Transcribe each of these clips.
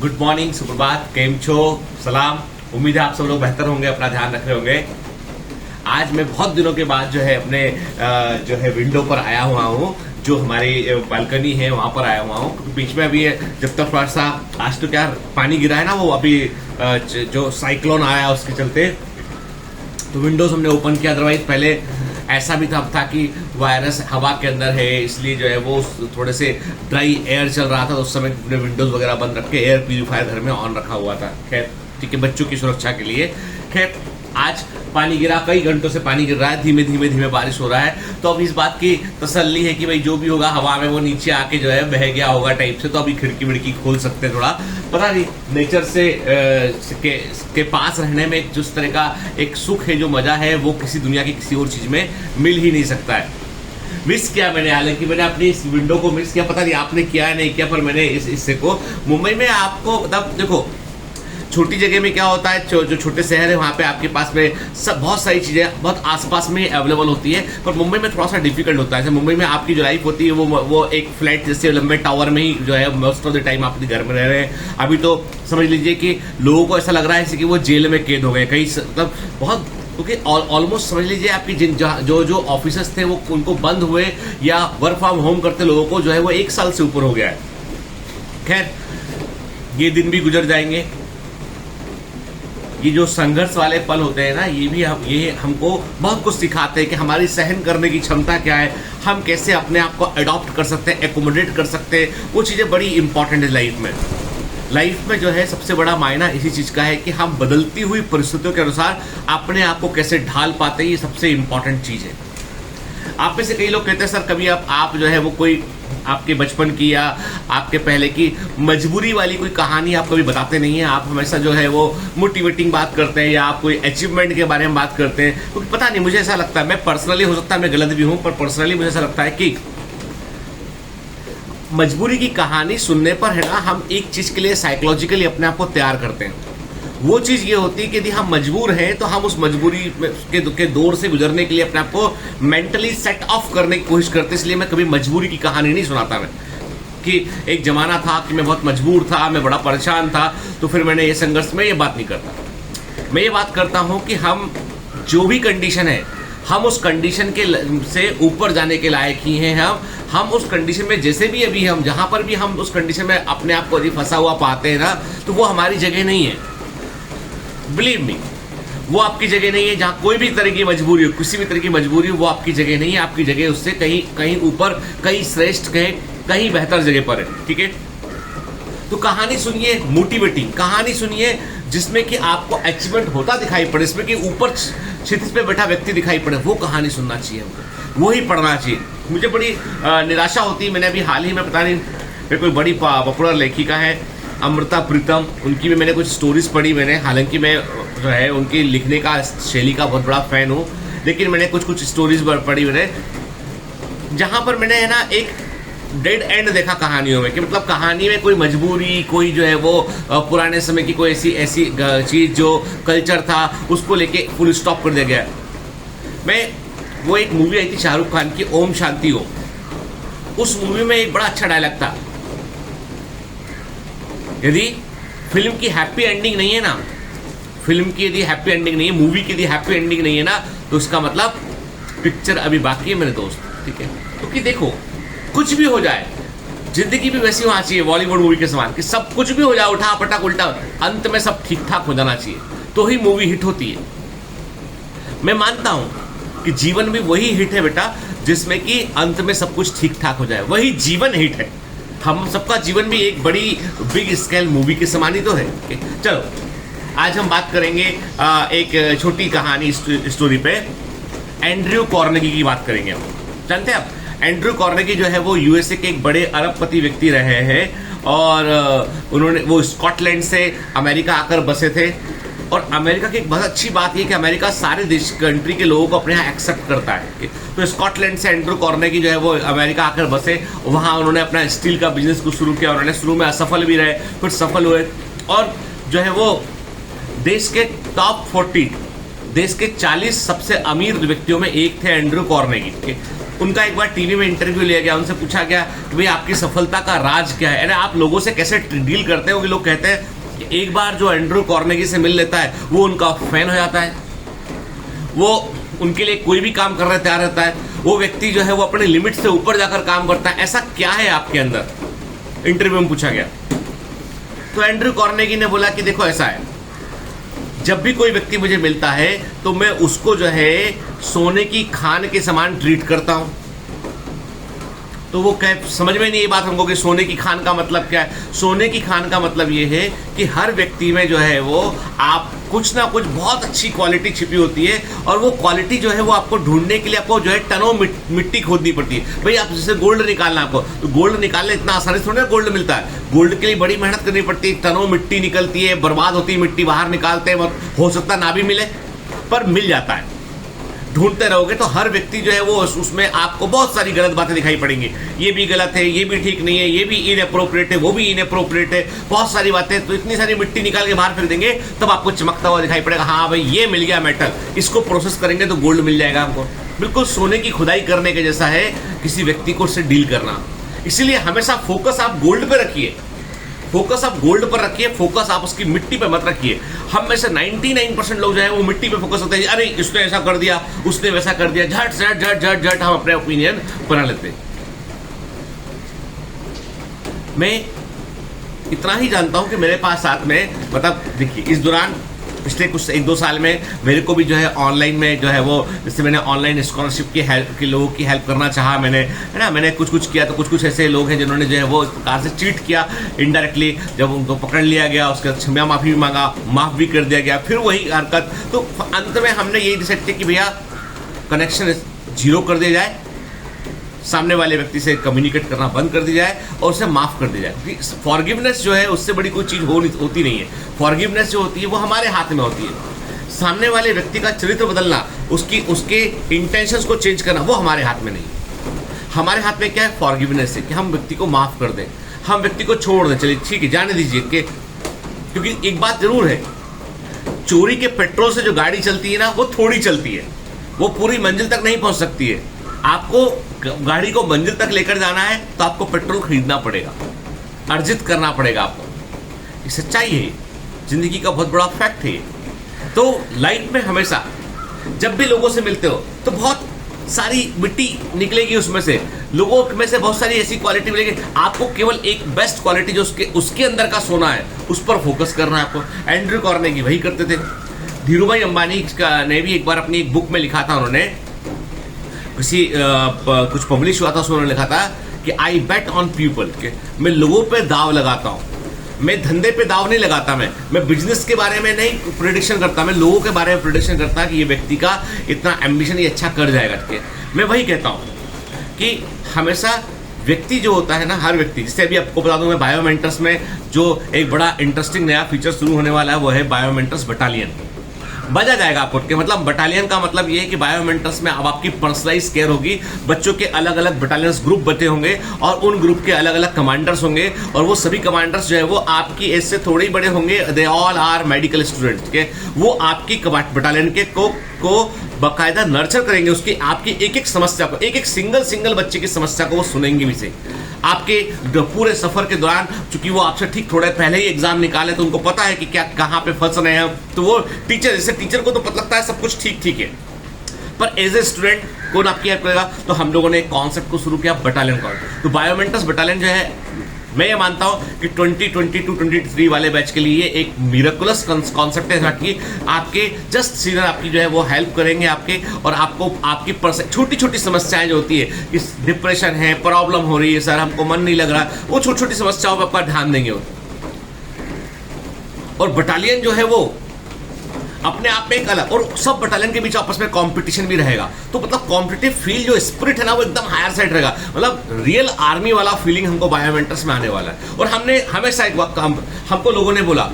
Good morning, सुप्रभात, केम छो, सलाम। उम्मीद है आप सब लोग बेहतर होंगे, अपना ध्यान रख रहे होंगे। आज मैं बहुत दिनों के बाद जो है अपने जो है विंडो पर आया हुआ हूँ, जो हमारी बालकनी है वहां पर आया हुआ हूँ। बीच में अभी जब तक थोड़ा सा आज तो क्या पानी गिरा है ना, वो अभी जो साइक्लोन आया उसके चलते तो विंडोज हमने ओपन किया। अदरवाइज पहले ऐसा भी था कि वायरस हवा के अंदर है, इसलिए जो है वो थोड़े से ड्राई एयर चल रहा था, तो उस समय अपने विंडोज वगैरह बंद रख के एयर प्यूरिफायर घर में ऑन रखा हुआ था। खैर ठीक है, बच्चों की सुरक्षा के लिए। खैर आज पानी गिरा, कई घंटों से पानी गिर रहा है, धीमे धीमे बारिश हो रहा है। तो अब इस बात की तसल्ली है कि भाई जो भी होगा हवा में वो नीचे आके जो है बह गया होगा टाइप से। तो अभी खिड़की विड़की खोल सकते हैं, थोड़ा पता नहीं नेचर से के पास रहने में जिस तरह का एक सुख है, जो मजा है, वो किसी दुनिया की किसी और चीज में मिल ही नहीं सकता है। मिस किया मैंने, हालांकि मैंने अपनी इस विंडो को मिस किया, पता नहीं आपने किया है नहीं किया, पर मैंने इस हिस्से को मुंबई में आपको मतलब देखो छोटी जगह में क्या होता है, जो छोटे शहर है वहाँ पे आपके पास में सब बहुत सारी चीज़ें बहुत आसपास में अवेलेबल होती है। पर मुंबई में थोड़ा सा डिफिकल्ट होता है। जैसे मुंबई में आपकी जो लाइफ होती है वो एक फ्लैट जैसे लंबे टावर में ही जो है मोस्ट ऑफ द टाइम आप अपने घर में रह रहे हैं। अभी तो समझ लीजिए कि लोगों को ऐसा लग रहा है जैसे कि वो जेल में कैद हो गए कई, मतलब बहुत, क्योंकि ऑलमोस्ट समझ लीजिए आपकी जो ऑफिस थे वो उनको बंद हुए या वर्क फ्रॉम होम करते लोगों को जो है वो 1 साल से ऊपर हो गया है। खैर ये दिन भी गुजर जाएंगे। ये जो संघर्ष वाले पल होते हैं ना, ये हमको बहुत कुछ सिखाते हैं कि हमारी सहन करने की क्षमता क्या है, हम कैसे अपने आप को अडॉप्ट कर सकते हैं, एकोमोडेट कर सकते हैं। वो चीज़ें बड़ी इंपॉर्टेंट है लाइफ में जो है सबसे बड़ा मायना इसी चीज़ का है कि हम बदलती हुई परिस्थितियों के अनुसार अपने आप को कैसे ढाल पाते हैं। ये सबसे इंपॉर्टेंट चीज़ है। आप में से कई लोग कहते हैं सर कभी आप जो है वो कोई आपके बचपन की या आपके पहले की मजबूरी वाली कोई कहानी आप कभी बताते नहीं है। आप हमेशा जो है वो मोटिवेटिंग बात करते हैं या आप कोई अचीवमेंट के बारे में बात करते हैं। क्योंकि पता नहीं, मुझे ऐसा लगता है, मैं पर्सनली, हो सकता है मैं गलत भी हूं, पर पर्सनली मुझे ऐसा लगता है कि मजबूरी की कहानी सुनने पर है ना, हम एक चीज के लिए साइकोलॉजिकली अपने आप को तैयार करते हैं। वो चीज ये होती है कि यदि हम मजबूर हैं तो हम उस मजबूरी के दौर से गुजरने के लिए अपने आप को मेंटली सेट ऑफ करने की कोशिश करते हैं। इसलिए मैं कभी मजबूरी की कहानी नहीं सुनाता मैं, कि एक जमाना था कि मैं बहुत मजबूर था, मैं बड़ा परेशान था, तो फिर मैंने ये संघर्ष में ये बात नहीं करता। मैं ये बात करता हूं कि हम जो भी कंडीशन है, हम उस कंडीशन के से ऊपर जाने के लायक ही हैं। हम उस कंडीशन में जैसे भी अभी हम जहां पर भी हम उस कंडीशन में अपने आप को यदि फंसा हुआ पाते हैं ना, तो वो हमारी जगह नहीं है। बिलीव मी, वो आपकी जगह नहीं है। जहां कोई भी तरह की मजबूरी हो, किसी भी तरह की मजबूरी हो, वो आपकी जगह नहीं है। आपकी जगह उससे कहीं ऊपर, कहीं श्रेष्ठ, कहीं बेहतर जगह पर है। ठीक है, तो कहानी सुनिए, मोटिवेटिंग कहानी सुनिए जिसमें कि आपको अचीवमेंट होता दिखाई पड़े, इसमें कि ऊपर क्षितिज पे बैठा व्यक्ति दिखाई पड़े। वो कहानी सुनना चाहिए हमको, वो ही पढ़ना चाहिए। मुझे बड़ी निराशा होती है। मैंने अभी हाल ही में, पता नहीं, कोई बड़ी पॉपुलर लेखिका है अमृता प्रीतम, उनकी भी मैंने कुछ स्टोरीज पढ़ी मैंने। हालांकि मैं जो है उनकी लिखने का शैली का बहुत बड़ा फैन हूँ, लेकिन मैंने कुछ स्टोरीज पढ़ी मैंने, जहां पर मैंने है ना एक डेड एंड देखा कहानियों में, कि मतलब कहानी में कोई मजबूरी, कोई जो है वो पुराने समय की कोई ऐसी चीज जो कल्चर था उसको लेके फुल स्टॉप कर दिया गया। वो एक मूवी आई थी शाहरुख खान की, ओम शांति ओम। उस मूवी में एक बड़ा अच्छा डायलॉग था, यदि फिल्म की हैप्पी एंडिंग नहीं है ना, फिल्म की यदि हैप्पी एंडिंग नहीं है, मूवी की यदि हैप्पी एंडिंग नहीं है ना, तो उसका मतलब पिक्चर अभी बाकी है मेरे दोस्त। ठीक है, क्योंकि देखो कुछ भी हो जाए, जिंदगी भी वैसी होना चाहिए बॉलीवुड मूवी के समान, कि सब कुछ भी हो जाए, उठा पटक उल्टा, अंत में सब ठीक ठाक हो जाना चाहिए, तो ही मूवी हिट होती है। मैं मानता हूं कि जीवन भी वही हिट है बेटा, जिसमें कि अंत में सब कुछ ठीक ठाक हो जाए, वही जीवन हिट है। हम सबका जीवन भी एक बड़ी बिग स्केल मूवी के समान ही तो है। चलो आज हम बात करेंगे एक छोटी कहानी स्टोरी पे, एंड्रयू कार्नेगी की बात करेंगे हम। जानते हैं आप, एंड्रयू कार्नेगी जो है वो यूएसए के एक बड़े अरबपति व्यक्ति रहे हैं, और वो स्कॉटलैंड से अमेरिका आकर बसे थे। और अमेरिका की एक बहुत अच्छी बात यह कि अमेरिका सारे देश कंट्री के लोगों को अपने यहाँ एक्सेप्ट करता है। तो स्कॉटलैंड से एंड्रयू कार्नेगी जो है वो अमेरिका आकर बसे, वहाँ उन्होंने अपना स्टील का बिजनेस को शुरू किया। उन्होंने शुरू में असफल भी रहे, फिर सफल हुए, और जो है वो देश के टॉप 40, देश के 40 सबसे अमीर व्यक्तियों में एक थे एंड्रयू कार्नेगी। उनका एक बार टीवी में इंटरव्यू लिया गया, उनसे पूछा गया कि भाई आपकी सफलता का राज क्या है, यानी आप लोगों से कैसे डील करते हो। कि लोग कहते हैं कि एक बार जो एंड्रू कार्नेगी से मिल लेता है वो उनका फैन हो जाता है, वो उनके लिए कोई भी काम करने तैयार रहता है, वो व्यक्ति जो है वो अपने लिमिट से ऊपर जाकर काम करता है। ऐसा क्या है आपके अंदर, इंटरव्यू में पूछा गया। तो एंड्रू कार्नेगी ने बोला कि देखो ऐसा है, जब भी कोई व्यक्ति मुझे मिलता है तो मैं उसको जो है सोने की खान के समान ट्रीट करता हूं। तो वो कह समझ में नहीं ये बात हमको कि सोने की खान का मतलब क्या है। सोने की खान का मतलब ये है कि हर व्यक्ति में जो है वो आप कुछ ना कुछ बहुत अच्छी क्वालिटी छिपी होती है, और वो क्वालिटी जो है वो आपको ढूंढने के लिए आपको जो है टनों मिट्टी खोदनी पड़ती है। भाई आप जैसे गोल्ड निकालना आपको, तो गोल्ड निकालने इतना आसानी से थोड़ा गोल्ड मिलता है, गोल्ड के लिए बड़ी मेहनत करनी पड़ती है, टनों मिट्टी निकलती है, बर्बाद होती है मिट्टी, बाहर निकालते हैं, हो सकता ना भी मिले पर मिल जाता है। ढूंढते रहोगे तो हर व्यक्ति जो है वो उसमें आपको बहुत सारी गलत बातें दिखाई पड़ेंगी, ये भी गलत है, ये भी ठीक नहीं है, ये भी इनअप्रोप्रिएट है, वो भी इनअप्रोप्रिएट है, बहुत सारी बातें। तो इतनी सारी मिट्टी निकाल के बाहर फेंक देंगे तब आपको चमकता हुआ दिखाई पड़ेगा, हाँ भाई ये मिल गया मेटल, इसको प्रोसेस करेंगे तो गोल्ड मिल जाएगा हमको। बिल्कुल सोने की खुदाई करने के जैसा है किसी व्यक्ति को उससे डील करना। इसीलिए हमेशा फोकस आप गोल्ड पे रखिए, फोकस आप गोल्ड पर रखिए, फोकस आप उसकी मिट्टी पे मत रखिए। हम में से 99% लोग जो है वो मिट्टी पे फोकस होते हैं, अरे इसने ऐसा कर दिया, उसने वैसा कर दिया, झट झट झट झट झट हम अपने ओपिनियन बना लेते हैं। मैं इतना ही जानता हूं कि मेरे पास साथ में मतलब देखिए इस दौरान पिछले कुछ 1-2 साल में मेरे को भी जो है ऑनलाइन में जो है वो जैसे मैंने ऑनलाइन स्कॉलरशिप की हेल्प के लोगों की हेल्प करना चाहा, मैंने है ना, मैंने कुछ किया। तो कुछ ऐसे लोग हैं जिन्होंने जो है वो इस प्रकार से चीट किया इनडायरेक्टली, जब उनको पकड़ लिया गया उसके बाद क्षमा माफी भी मांगा, माफ भी कर दिया गया, फिर वही हरकत। तो अंत में हमने यही डिसाइड किया कि भैया कनेक्शन 0 कर दिया जाए, सामने वाले व्यक्ति से कम्युनिकेट करना बंद कर दिया जाए और उसे माफ कर दिया जाए। फॉरगिवनेस जो है उससे बड़ी कोई चीज होती नहीं है। फॉरगिवनेस जो होती है वो हमारे हाथ में होती है। सामने वाले व्यक्ति का चरित्र बदलना, उसके इंटेंशंस को चेंज करना, वो हमारे हाथ में नहीं है। हमारे हाथ में क्या है, फॉरगिवनेस है, कि हम व्यक्ति को माफ कर दें, हम व्यक्ति को छोड़ दें, चलिए ठीक है जाने दीजिए। क्योंकि एक बात जरूर है, चोरी के पेट्रोल से जो गाड़ी चलती है ना वो थोड़ी चलती है, वो पूरी मंजिल तक नहीं पहुंच सकती है। आपको गाड़ी को मंजिल तक लेकर जाना है तो आपको पेट्रोल खरीदना पड़ेगा, अर्जित करना पड़ेगा आपको। ये सच्चाई है, जिंदगी का बहुत बड़ा फैक्ट है। तो लाइफ में हमेशा जब भी लोगों से मिलते हो तो बहुत सारी मिट्टी निकलेगी, उसमें से लोगों में से बहुत सारी ऐसी क्वालिटी मिलेगी। आपको केवल एक बेस्ट क्वालिटी जो उसके अंदर का सोना है उस पर फोकस करना है आपको। एंड्रू कार्नेगी वही करते थे। धीरूभाई अंबानी ने भी एक बार अपनी एक बुक में लिखा था, उन्होंने कुछ पब्लिश हुआ था, उन्होंने लिखा था कि आई बेट ऑन पीपल, के मैं लोगों पे दाव लगाता हूं। मैं धंधे पे दाव नहीं लगाता, मैं बिजनेस के बारे में नहीं प्रेडिक्शन करता, मैं लोगों के बारे में प्रेडिक्शन करता कि ये व्यक्ति का इतना एम्बिशन ये अच्छा कर जाएगा। ठीक है, मैं वही कहता हूं कि हमेशा व्यक्ति जो होता है ना, हर व्यक्ति, जिससे अभी आपको बता दूं मैं बायोमेंटर्स में जो एक बड़ा इंटरेस्टिंग नया फीचर शुरू होने वाला है वो है बायोमेंटर्स बटालियन। बजा जाएगा आपको कि मतलब बटालियन का मतलब ये है कि बायोमेंटर्स में अब आपकी पर्सनलाइज केयर होगी। बच्चों के अलग अलग बटालियंस ग्रुप बचे होंगे और उन ग्रुप के अलग अलग कमांडर्स होंगे, और वो सभी कमांडर्स जो है वो आपकी एज से थोड़े ही बड़े होंगे। They all are medical students के, वो आपकी बटालियन के को बाकायदा नर्चर करेंगे, उसकी आपकी एक एक समस्या को, एक एक सिंगल बच्चे की समस्या को वो सुनेंगे भी से। आपके पूरे सफर के दौरान, चूंकि वो आपसे ठीक थोड़े पहले ही एग्जाम निकाले तो उनको पता है कि क्या कहाँ पे फंस रहे हैं, तो वो टीचर, जैसे टीचर को तो पता लगता है सब कुछ ठीक है, पर एज ए स्टूडेंट कौन आपकी हेल्प करेगा। तो हम लोगों ने एक कॉन्सेप्ट को शुरू किया, बटालियन का। तो बायोमेंटर्स बटालियन जो है, मैं ये मानता हूं कि 2022-23 वाले बैच के लिए एक मिरेकुलस कॉन्सेप्ट है कि आपके जस्ट सीनियर आपकी जो है वो हेल्प करेंगे आपके, और आपको आपकी छोटी छोटी समस्याएं जो होती है, कि डिप्रेशन है, प्रॉब्लम हो रही है, सर हमको मन नहीं लग रहा, वो छोटी छोटी समस्याओं पर आपका ध्यान देंगे। और बटालियन जो है वो अपने आप में एक अलग, और सब बटालियन के बीच आपस में कंपटीशन भी रहेगा। तो मतलब कॉम्पिटिटिव फील जो स्पिरिट है ना वो एकदम हायर साइड रहेगा, मतलब रियल आर्मी वाला फीलिंग हमको बायोमेंटर्स में आने वाला है। और हमने हमेशा एक वक्त हमको लोगों ने बोला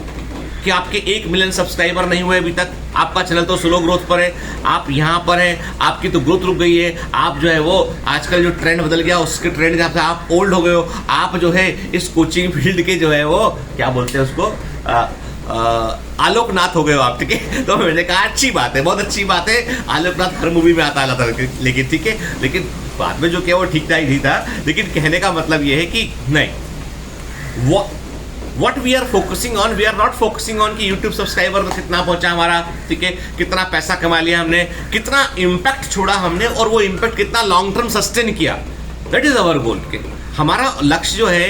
कि आपके 1 मिलियन सब्सक्राइबर नहीं हुए अभी तक, आपका चैनल तो स्लो ग्रोथ पर है, आप यहाँ पर हैं, आपकी तो ग्रोथ रुक गई है, आप जो है वो आजकल जो ट्रेंड बदल गया उसके ट्रेंड के हिसाब से आप ओल्ड हो गए हो, आप जो है इस कोचिंग फील्ड के जो है वो क्या बोलते हैं उसको आलोकनाथ हो गए हो आप। ठीक है, तो मैंने कहा अच्छी बात है, बहुत अच्छी बात है, आलोकनाथ हर मूवी में आता है, लेकिन ठीक है, लेकिन बाद में जो किया वो ठीक ही था, लेकिन कहने का मतलब ये है कि नहीं, what we are focusing on, we are not focusing on कि YouTube सब्सक्राइबर तो कितना पहुंचा हमारा, ठीक है, कितना पैसा कमा लिया हमने, कितना इम्पैक्ट छोड़ा हमने, और वो इम्पैक्ट कितना लॉन्ग टर्म सस्टेन किया। दैट इज अवर गोल। हमारा लक्ष्य जो है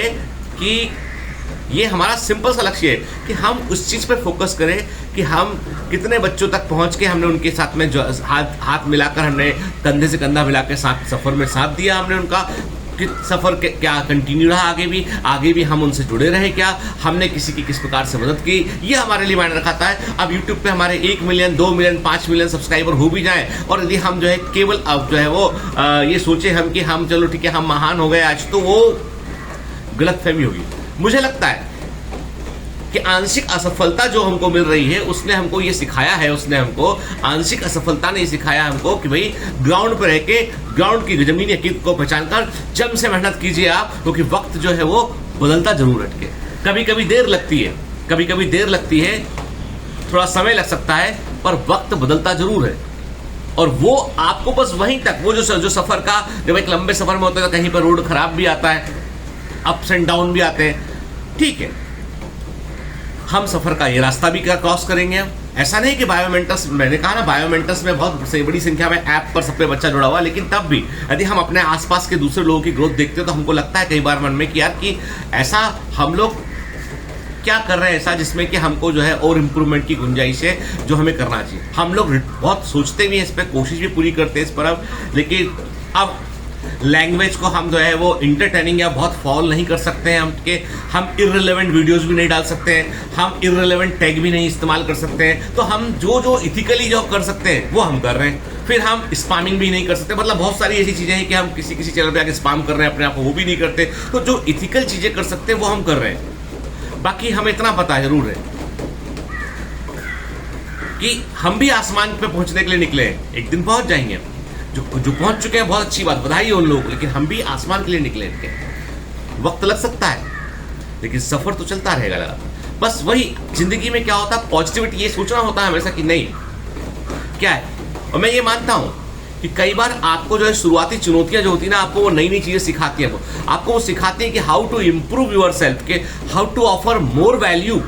कि ये हमारा सिंपल सा लक्ष्य है कि हम उस चीज़ पे फोकस करें कि हम कितने बच्चों तक पहुंच के हमने उनके साथ में जो हाथ मिलाकर, हमने कंधे से कंधा मिला के साथ सफ़र में साथ दिया हमने उनका, कि सफ़र क्या कंटिन्यू रहा, आगे भी हम उनसे जुड़े रहे, क्या हमने किसी की किस प्रकार से मदद की, ये हमारे लिए मायने रखता है। अब यूट्यूब पे हमारे 1 मिलियन 2 मिलियन 5 मिलियन सब्सक्राइबर हो भी जाए, और यदि हम जो है केवल अब जो है वो ये सोचे हम कि हम चलो ठीक है हम महान हो गए आज, तो वो गलतफहमी होगी। मुझे लगता है कि आंशिक असफलता जो हमको मिल रही है उसने हमको ये सिखाया है, उसने हमको आंशिक असफलता ने सिखाया हमको कि भाई ग्राउंड पर रह के, ग्राउंड की जमीनी हकीकत को पहचान कर जम से मेहनत कीजिए आप, क्योंकि वक्त जो है वो बदलता जरूर है। कभी कभी देर लगती है, कभी कभी देर लगती है, थोड़ा समय लग सकता है, पर वक्त बदलता जरूर है। और वो आपको बस वहीं तक, वो जो सफर का, जब एक लंबे सफर में होता है तो कहीं पर रोड खराब भी आता है, अप्स एंड डाउन भी आते हैं, ठीक है, हम सफर का ये रास्ता भी क्रॉस करेंगे। ऐसा नहीं कि बायोमेंटस, मैंने कहा ना बायोमेंटस में बहुत बड़ी संख्या में ऐप पर सबके बच्चा जुड़ा हुआ, लेकिन तब भी यदि हम अपने आसपास के दूसरे लोगों की ग्रोथ देखते हो तो हमको लगता है कई बार मन में कि यार कि ऐसा हम लोग क्या कर रहे हैं ऐसा जिसमें कि हमको जो है और इम्प्रूवमेंट की गुंजाइश है, जो हमें करना चाहिए। हम लोग बहुत सोचते भी हैं इस पर, कोशिश भी पूरी करते हैं इस पर अब, लेकिन अब लैंग्वेज को हम जो है वो इंटरटेनिंग या बहुत फॉलो नहीं कर सकते हैं, हम इररिलेवेंट वीडियोस भी नहीं डाल सकते हैं, हम इररिलेवेंट टैग भी नहीं इस्तेमाल कर सकते हैं। तो हम जो इथिकली जो कर सकते हैं वो हम कर रहे हैं। फिर हम स्पैमिंग भी नहीं कर सकते, मतलब बहुत सारी ऐसी चीज़ें हैं कि हम किसी चैनल पे आके स्पैम कर रहे हैं अपने आप को, वो भी नहीं करते। तो जो इथिकल चीज़ें कर सकते हैं वो हम कर रहे हैं। बाकी हमें इतना पता जरूर है कि हम भी आसमान पे पहुंचने के लिए निकले हैं, एक दिन पहुंच जाएंगे। जो पहुंच चुके हैं बहुत अच्छी बात, बधाई है उन लोगों को, लेकिन हम भी आसमान के लिए निकले थे। वक्त लग सकता है लेकिन सफर तो चलता रहेगा लगातार। बस वही जिंदगी में क्या होता है, पॉजिटिविटी, ये सोचना होता है हमेशा कि नहीं क्या है। और मैं ये मानता हूं कि कई बार आपको जो है शुरुआती चुनौतियां जो होती है ना, आपको वो नई नई चीजें सिखाती है, आपको वो सिखाती है कि how to improve your self, के how to offer more value,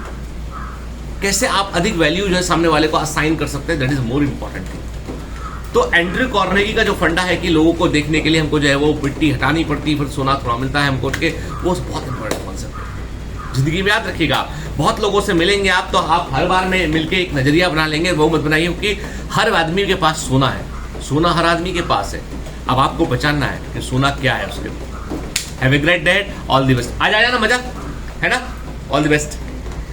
कैसे आप अधिक वैल्यू जो है सामने वाले को असाइन कर सकते हैं। That is more important thing. तो एंड्रयू कार्नेगी का जो फंडा है कि लोगों को देखने के लिए हमको जो है वो मिट्टी हटानी पड़ती है, फिर सोना थोड़ा मिलता है हमको, के वो बहुत इंपॉर्टेंट कॉन्सेप्ट है। जिंदगी में याद रखिएगा, बहुत लोगों से मिलेंगे आप तो आप हर बार में मिलके एक नजरिया बना लेंगे, वो मत बनाइए, क्योंकि हर आदमी के पास सोना है, सोना हर आदमी के पास है। अब आपको पहचानना है कि सोना क्या है उसके। Have a great day, all the best. आ जाएगा ना, मजा है ना, ऑल द बेस्ट।